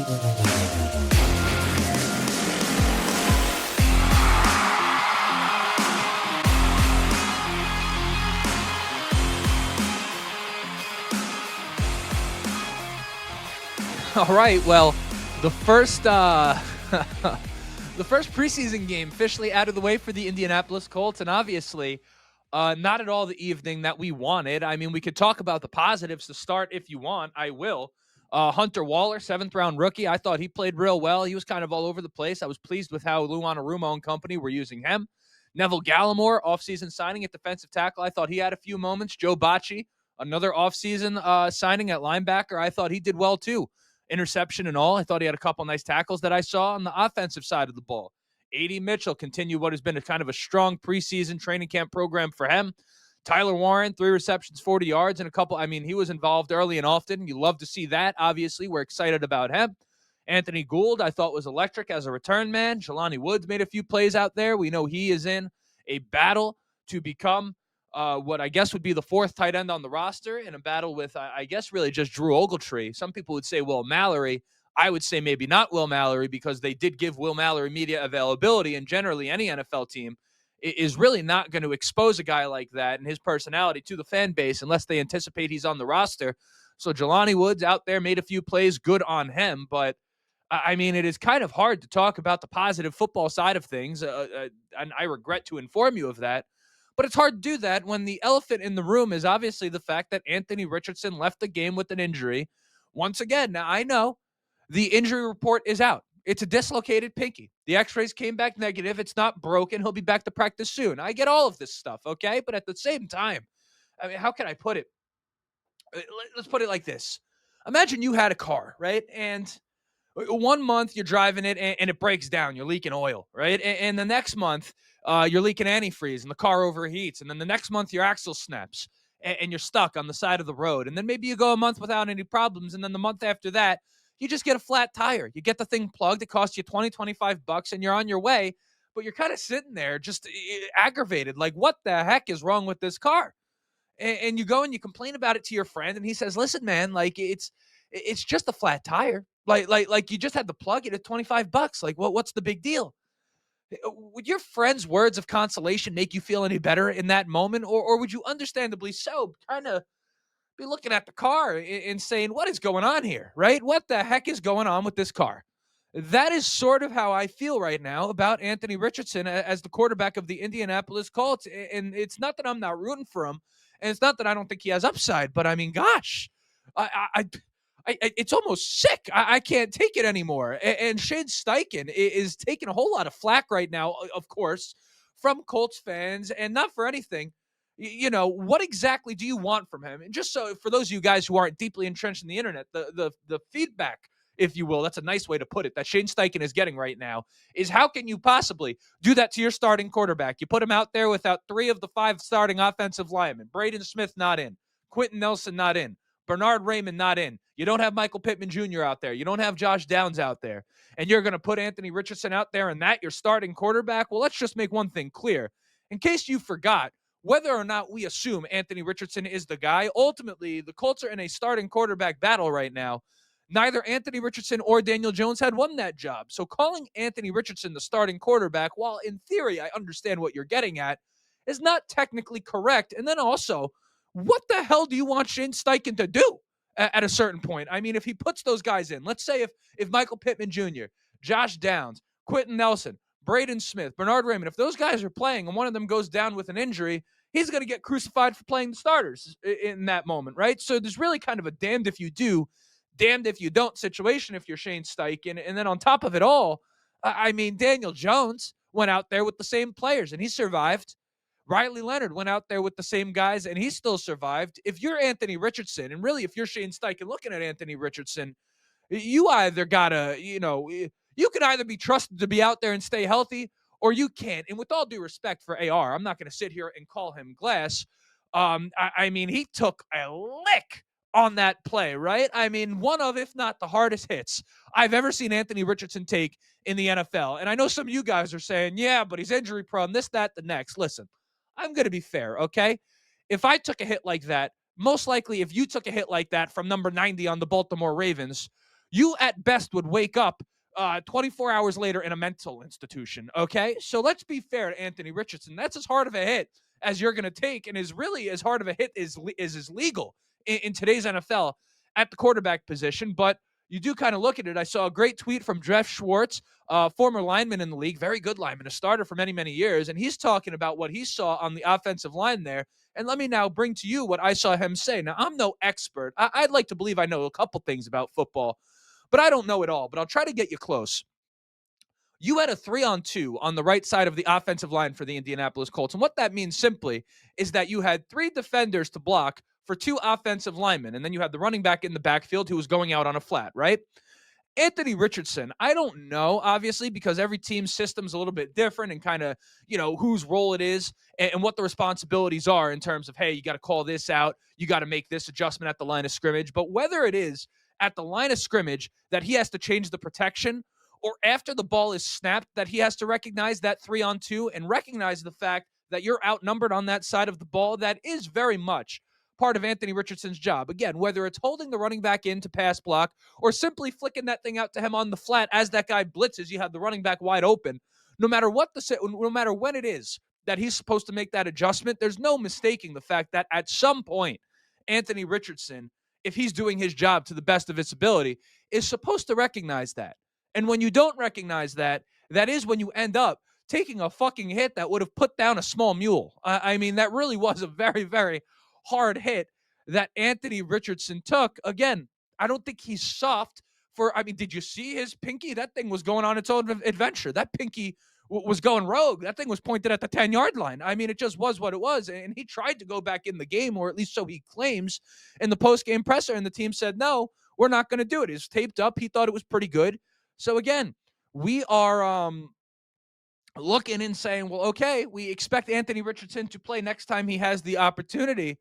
All right, well, the first the first preseason game officially out of the way for the Indianapolis Colts, and obviously not at all the evening that we wanted. I mean, we could talk about the positives to start if you want. I will. Hunter Waller, 7th-round rookie. I thought he played real well. He was kind of all over the place. I was pleased with how Lou Anarumo and company were using him. Neville Gallimore, offseason signing at defensive tackle. I thought he had a few moments. Joe Bacci, another offseason signing at linebacker. I thought he did well too. Interception and all. I thought he had a couple nice tackles that I saw on the offensive side of the ball. A.D. Mitchell continued what has been a kind of a strong preseason training camp program for him. Tyler Warren, 3 receptions, 40 yards, and a couple. I mean, he was involved early and often. You love to see that. Obviously, we're excited about him. Anthony Gould, I thought, was electric as a return man. Jelani Woods made a few plays out there. We know he is in a battle to become what I guess would be the 4th tight end on the roster in a battle with, I guess, really just Drew Ogletree. Some people would say Will Mallory. I would say maybe not Will Mallory because they did give Will Mallory media availability, and generally any NFL team is really not going to expose a guy like that and his personality to the fan base unless they anticipate he's on the roster. So Jelani Woods out there made a few plays, good on him, but I mean, it is kind of hard to talk about the positive football side of things, and I regret to inform you of that. But it's hard to do that when the elephant in the room is obviously the fact that Anthony Richardson left the game with an injury. Once again, now I know the injury report is out. It's a dislocated pinky. The x-rays came back negative. It's not broken. He'll be back to practice soon. I get all of this stuff, okay? But at the same time, I mean, how can I put it? Let's put it like this. Imagine you had a car, right? And 1 month you're driving it and it breaks down. You're leaking oil, right? And the next month you're leaking antifreeze and the car overheats. And then the next month your axle snaps and you're stuck on the side of the road. And then maybe you go a month without any problems. And then the month after that, you just get a flat tire. You get the thing plugged. It costs you $20-25 and you're on your way. But you're kind of sitting there just aggravated. Like, what the heck is wrong with this car? And you go and you complain about it to your friend. And he says, listen, man, like it's just a flat tire. Like you just had to plug it at $25. Like, what's the big deal? Would your friend's words of consolation make you feel any better in that moment? Or would you understandably so kind of be looking at the car and saying, what is going on here, right? What the heck is going on with this car? That is sort of how I feel right now about Anthony Richardson as the quarterback of the Indianapolis Colts. And it's not that I'm not rooting for him, and it's not that I don't think he has upside, but I mean, gosh, it's almost sick. I can't take it anymore. And Shane Steichen is taking a whole lot of flack right now, of course, from Colts fans, and not for anything. You know, what exactly do you want from him? And just so for those of you guys who aren't deeply entrenched in the internet, the feedback, if you will, that's a nice way to put it, that Shane Steichen is getting right now is how can you possibly do that to your starting quarterback? You put him out there without 3 of the 5 starting offensive linemen. Braden Smith not in. Quentin Nelson not in. Bernard Raymond not in. You don't have Michael Pittman Jr. out there. You don't have Josh Downs out there. And you're going to put Anthony Richardson out there and that your starting quarterback? Well, let's just make one thing clear. In case you forgot, whether or not we assume Anthony Richardson is the guy, ultimately the Colts are in a starting quarterback battle right now. Neither Anthony Richardson or Daniel Jones had won that job. So calling Anthony Richardson the starting quarterback, while in theory I understand what you're getting at, is not technically correct. And then also, what the hell do you want Shane Steichen to do at a certain point? I mean, if he puts those guys in, let's say if Michael Pittman Jr., Josh Downs, Quentin Nelson, Braden Smith, Bernard Raymond, if those guys are playing and one of them goes down with an injury, he's going to get crucified for playing the starters in that moment, right? So there's really kind of a damned if you do, damned if you don't situation if you're Shane Steichen. And then on top of it all, I mean, Daniel Jones went out there with the same players and he survived. Riley Leonard went out there with the same guys and he still survived. If you're Anthony Richardson, and really if you're Shane Steichen looking at Anthony Richardson, you either gotta, you can either be trusted to be out there and stay healthy or you can't. And with all due respect for AR, I'm not going to sit here and call him glass. I mean, he took a lick on that play, right? I mean, one of, if not the hardest hits I've ever seen Anthony Richardson take in the NFL. And I know some of you guys are saying, yeah, but he's injury prone, this, that, the next. Listen, I'm going to be fair, okay? If I took a hit like that, most likely if you took a hit like that from number 90 on the Baltimore Ravens, you at best would wake up 24 hours later in a mental institution. Okay, so let's be fair to Anthony Richardson. That's as hard of a hit as you're going to take, and is really as hard of a hit is legal in today's NFL at the quarterback position. But you do kind of look at it. I saw a great tweet from Jeff Schwartz, former lineman in the league, very good lineman, a starter for many, many years. And he's talking about what he saw on the offensive line there. And let me now bring to you what I saw him say. Now, I'm no expert. I'd like to believe I know a couple things about football, but I don't know it all. But I'll try to get you close. You had a 3-on-2 on the right side of the offensive line for the Indianapolis Colts. And what that means simply is that you had 3 defenders to block for 2 offensive linemen. And then you had the running back in the backfield who was going out on a flat, right? Anthony Richardson, I don't know, obviously, because every team's system's a little bit different and kind of, whose role it is and what the responsibilities are in terms of, hey, you got to call this out, you got to make this adjustment at the line of scrimmage. But whether it is at the line of scrimmage that he has to change the protection, or after the ball is snapped that he has to recognize that 3-on-2 and recognize the fact that you're outnumbered on that side of the ball, that is very much part of Anthony Richardson's job. Again, whether it's holding the running back in to pass block or simply flicking that thing out to him on the flat as that guy blitzes, you have the running back wide open. No matter when it is that he's supposed to make that adjustment, there's no mistaking the fact that at some point, Anthony Richardson, if he's doing his job to the best of his ability, is supposed to recognize that. And when you don't recognize that, that is when you end up taking a fucking hit that would have put down a small mule. I mean, that really was a very, very hard hit that Anthony Richardson took. Again, I don't think he's soft did you see his pinky? That thing was going on its own adventure. That pinky was going rogue. That thing was pointed at the 10-yard line. I mean, it just was what it was. And he tried to go back in the game, or at least so he claims, in the post-game presser. And the team said, no, we're not going to do it. It's taped up. He thought it was pretty good. So again, we are looking and saying, well, okay, we expect Anthony Richardson to play next time he has the opportunity.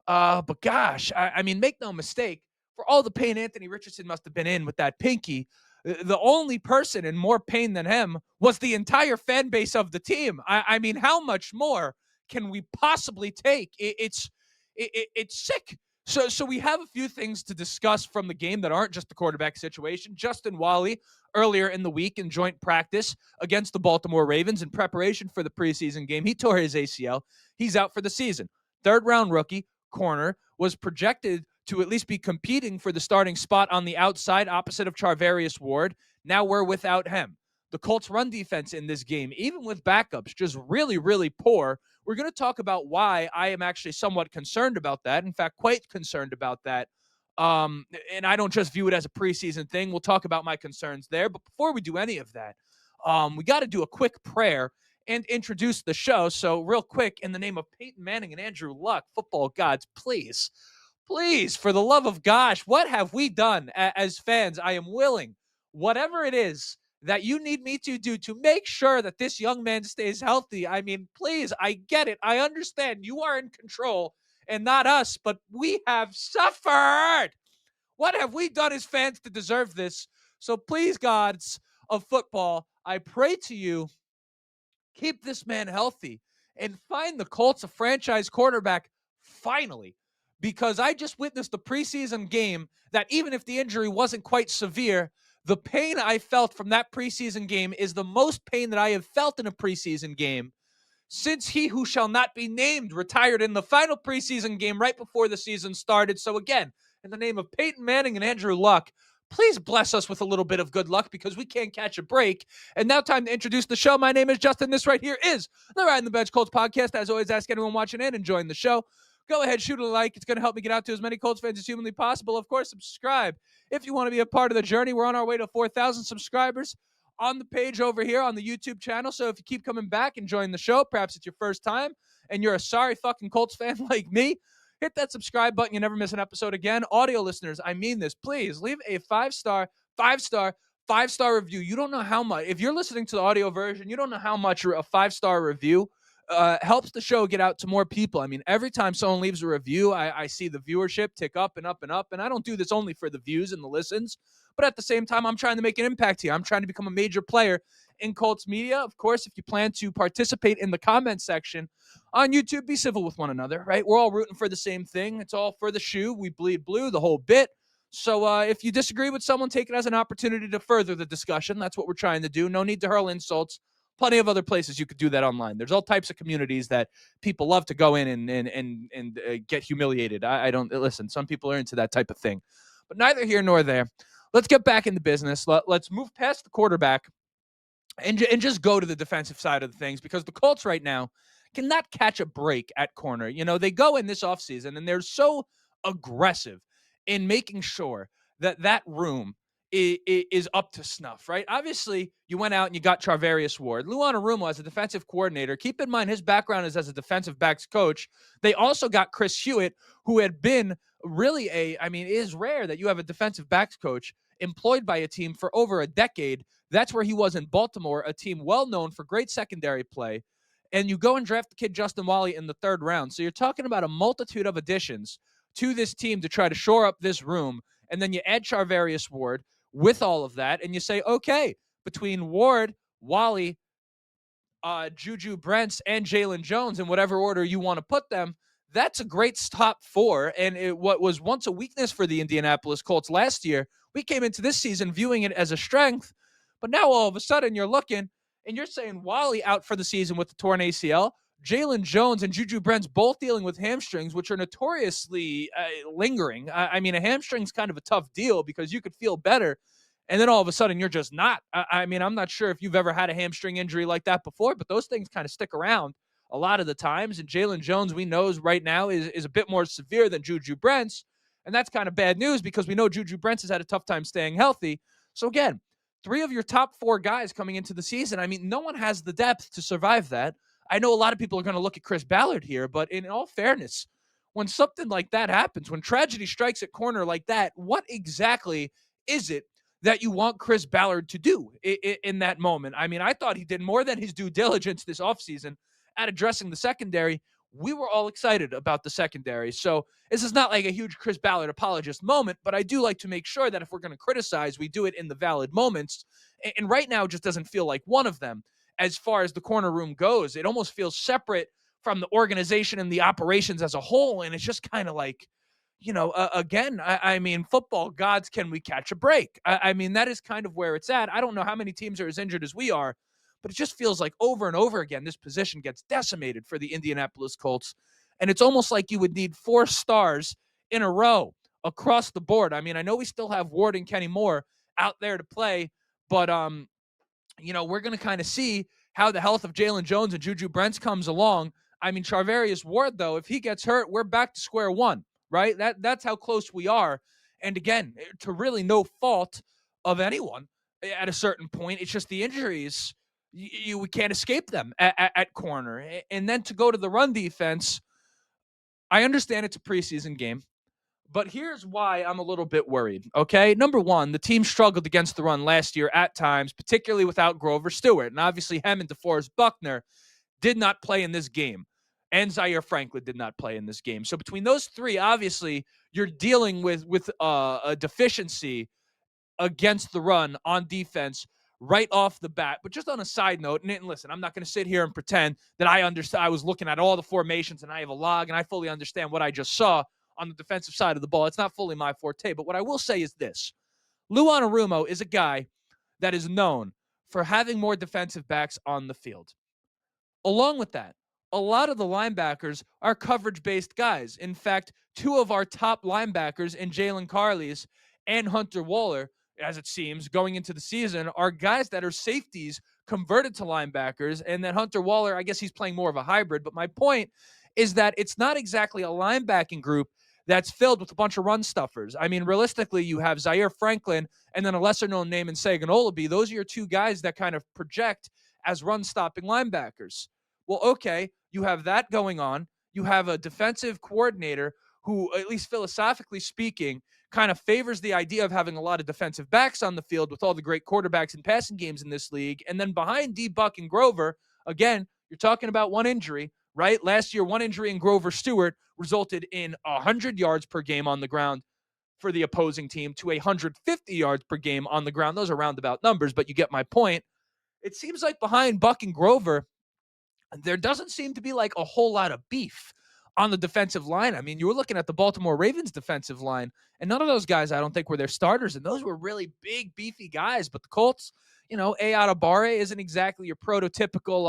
But gosh, I mean, make no mistake, for all the pain Anthony Richardson must have been in with that pinky, the only person in more pain than him was the entire fan base of the team. I mean, how much more can we possibly take? It's sick. So we have a few things to discuss from the game that aren't just the quarterback situation. Justin Walley, earlier in the week in joint practice against the Baltimore Ravens in preparation for the preseason game, he tore his ACL. He's out for the season. Third-round rookie, corner, was projected to at least be competing for the starting spot on the outside opposite of Charvarius Ward. Now we're without him. The Colts run defense in this game, even with backups, just really, really poor. We're going to talk about why I am actually somewhat concerned about that. In fact, quite concerned about that. And I don't just view it as a preseason thing. We'll talk about my concerns there. But before we do any of that, we got to do a quick prayer and introduce the show. So real quick, in the name of Peyton Manning and Andrew Luck, football gods, please, for the love of gosh, what have we done as fans? I am willing, whatever it is that you need me to do to make sure that this young man stays healthy. I mean, please, I get it. I understand you are in control and not us, but we have suffered. What have we done as fans to deserve this? So please, gods of football, I pray to you, keep this man healthy and find the Colts a franchise quarterback finally, because I just witnessed a preseason game that even if the injury wasn't quite severe, the pain I felt from that preseason game is the most pain that I have felt in a preseason game since he who shall not be named retired in the final preseason game right before the season started. So again, in the name of Peyton Manning and Andrew Luck, please bless us with a little bit of good luck because we can't catch a break. And now time to introduce the show. My name is Justin. This right here is the Riding the Bench Colts podcast. As always, ask anyone watching and enjoying the show, go ahead, shoot a like. It's going to help me get out to as many Colts fans as humanly possible. Of course, subscribe if you want to be a part of the journey. We're on our way to 4,000 subscribers on the page over here on the YouTube channel. So if you keep coming back, enjoying the show, perhaps it's your first time and you're a sorry fucking Colts fan like me, hit that subscribe button. You never miss an episode again. Audio listeners, I mean this. Please leave a five-star review. You don't know how much. If you're listening to the audio version, you don't know how much a 5-star review helps the show get out to more people. I mean, every time someone leaves a review, I see the viewership tick up and up and up. And I don't do this only for the views and the listens, but at the same time, I'm trying to make an impact here. I'm trying to become a major player in Colts media. Of course, if you plan to participate in the comment section on YouTube, be civil with one another, right? We're all rooting for the same thing. It's all for the shoe. We bleed blue, the whole bit. So if you disagree with someone, take it as an opportunity to further the discussion. That's what we're trying to do. No need to hurl insults. Plenty of other places you could do that online. There's all types of communities that people love to go in and get humiliated. I don't listen. Some people are into that type of thing, but neither here nor there. Let's get back into business. Let's move past the quarterback and just go to the defensive side of the things, because the Colts right now cannot catch a break at corner. You know, they go in this offseason and they're so aggressive in making sure that that room is up to snuff, right? Obviously, you went out and you got Charvarius Ward. Lou Anarumo as a defensive coordinator. Keep in mind, his background is as a defensive backs coach. They also got Chris Hewitt, who had been really it is rare that you have a defensive backs coach employed by a team for over a decade. That's where he was in Baltimore, a team well known for great secondary play. And you go and draft the kid Justin Walley in the third round. So you're talking about a multitude of additions to this team to try to shore up this room. And then you add Charvarius Ward with all of that, and you say, okay, between Ward, Walley, Juju Brents, and Jalen Jones, in whatever order you want to put them, that's a great top four. And what was once a weakness for the Indianapolis Colts last year, we came into this season viewing it as a strength. But now all of a sudden you're looking and you're saying Walley out for the season with the torn ACL, Jalen Jones and Juju Brents both dealing with hamstrings, which are notoriously lingering. I mean, a hamstring's kind of a tough deal because you could feel better, and then all of a sudden you're just not. I mean, I'm not sure if you've ever had a hamstring injury like that before, but those things kind of stick around a lot of the times. And Jalen Jones, we know right now is a bit more severe than Juju Brents, and that's kind of bad news because we know Juju Brents has had a tough time staying healthy. So again, three of your top four guys coming into the season. I mean, no one has the depth to survive that. I know a lot of people are going to look at Chris Ballard here, but in all fairness, when something like that happens, when tragedy strikes at corner like that, what exactly is it that you want Chris Ballard to do in that moment? I mean, I thought he did more than his due diligence this offseason at addressing the secondary. We were all excited about the secondary. So this is not like a huge Chris Ballard apologist moment, but I do like to make sure that if we're going to criticize, we do it in the valid moments. And right now it just doesn't feel like one of them as far as the corner room goes. It almost feels separate from the organization and the operations as a whole. And it's just kind of like, again, I mean, football gods, can we catch a break? I mean, that is kind of where it's at. I don't know how many teams are as injured as we are, but it just feels like over and over again, this position gets decimated for the Indianapolis Colts. And it's almost like you would need 4 stars in a row across the board. I mean, I know we still have Ward and Kenny Moore out there to play, but we're going to kind of see how the health of Jalen Jones and Juju Brents comes along. I mean, Charvarius Ward, though, if he gets hurt, we're back to square one, right? That's how close we are. And again, to really no fault of anyone at a certain point, it's just the injuries. We can't escape them at corner. And then to go to the run defense, I understand it's a preseason game. But here's why I'm a little bit worried, okay? Number one, the team struggled against the run last year at times, particularly without Grover Stewart. And obviously, him and DeForest Buckner did not play in this game. And Zaire Franklin did not play in this game. So between those three, obviously, you're dealing with a deficiency against the run on defense right off the bat. But just on a side note, and listen, I'm not going to sit here and pretend that I understand. I was looking at all the formations and I have a log and I fully understand what I just saw on the defensive side of the ball. It's not fully my forte, but what I will say is this. Lou Anarumo is a guy that is known for having more defensive backs on the field. Along with that, a lot of the linebackers are coverage-based guys. In fact, 2 of our top linebackers in Jalen Carley's and Hunter Waller, as it seems, going into the season, are guys that are safeties converted to linebackers. And then Hunter Waller, I guess he's playing more of a hybrid. But my point is that it's not exactly a linebacking group that's filled with a bunch of run stuffers. I mean, realistically, you have Zaire Franklin and then a lesser-known name in Sagan Olabe. Those are your 2 guys that kind of project as run-stopping linebackers. Well, okay, you have that going on. You have a defensive coordinator who, at least philosophically speaking, kind of favors the idea of having a lot of defensive backs on the field with all the great quarterbacks and passing games in this league. And then behind D-Buck and Grover, again, you're talking about one injury, right? Last year, one injury in Grover Stewart resulted in 100 yards per game on the ground for the opposing team to 150 yards per game on the ground. Those are roundabout numbers, but you get my point. It seems like behind Buck and Grover, there doesn't seem to be like a whole lot of beef on the defensive line. I mean, you were looking at the Baltimore Ravens defensive line, and none of those guys, I don't think, were their starters, and those were really big, beefy guys. But the Colts, Ayatabare isn't exactly your prototypical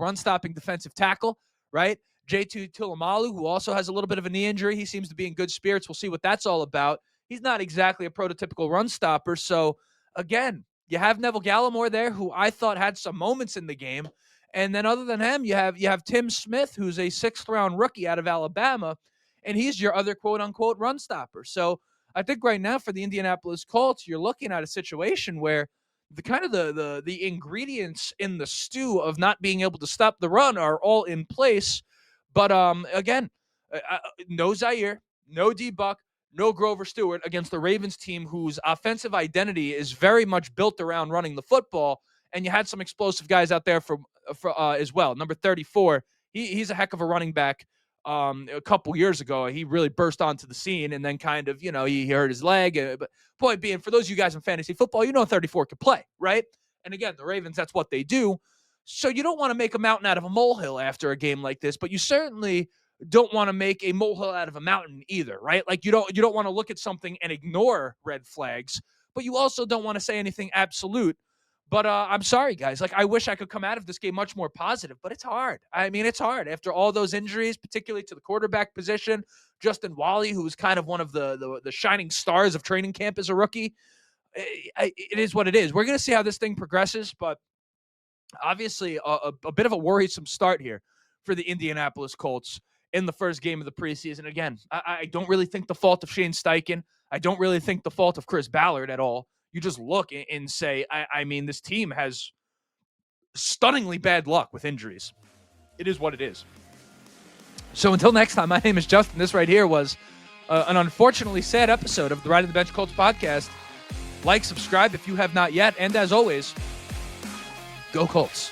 run-stopping defensive tackle, right? J2 Tulamalu, who also has a little bit of a knee injury, he seems to be in good spirits. We'll see what that's all about. He's not exactly a prototypical run stopper. So, again, you have Neville Gallimore there, who I thought had some moments in the game. And then other than him, you have Tim Smith, who's a 6th-round rookie out of Alabama, and he's your other quote-unquote run stopper. So I think right now for the Indianapolis Colts, you're looking at a situation where the ingredients in the stew of not being able to stop the run are all in place. But again, no Zaire, no D-Buck, no Grover Stewart against the Ravens team whose offensive identity is very much built around running the football. And you had some explosive guys out there for as well. Number 34, he's a heck of a running back. A couple years ago, he really burst onto the scene, and then kind of, he hurt his leg. But point being, for those of you guys in fantasy football, 34 could play, right? And again, the Ravens, that's what they do. So you don't want to make a mountain out of a molehill after a game like this, but you certainly don't want to make a molehill out of a mountain either, right? Like you don't want to look at something and ignore red flags, but you also don't want to say anything absolute. But I'm sorry, guys. Like, I wish I could come out of this game much more positive, but it's hard. I mean, it's hard after all those injuries, particularly to the quarterback position. Justin Walley, who was kind of one of the shining stars of training camp as a rookie. It is what it is. We're going to see how this thing progresses, but obviously a bit of a worrisome start here for the Indianapolis Colts in the first game of the preseason. Again, I don't really think the fault of Shane Steichen. I don't really think the fault of Chris Ballard at all. You just look and say, I mean, this team has stunningly bad luck with injuries. It is what it is. So until next time, my name is Justin. This right here was an unfortunately sad episode of the Riding the Bench Colts podcast. Like, subscribe if you have not yet. And as always, go Colts.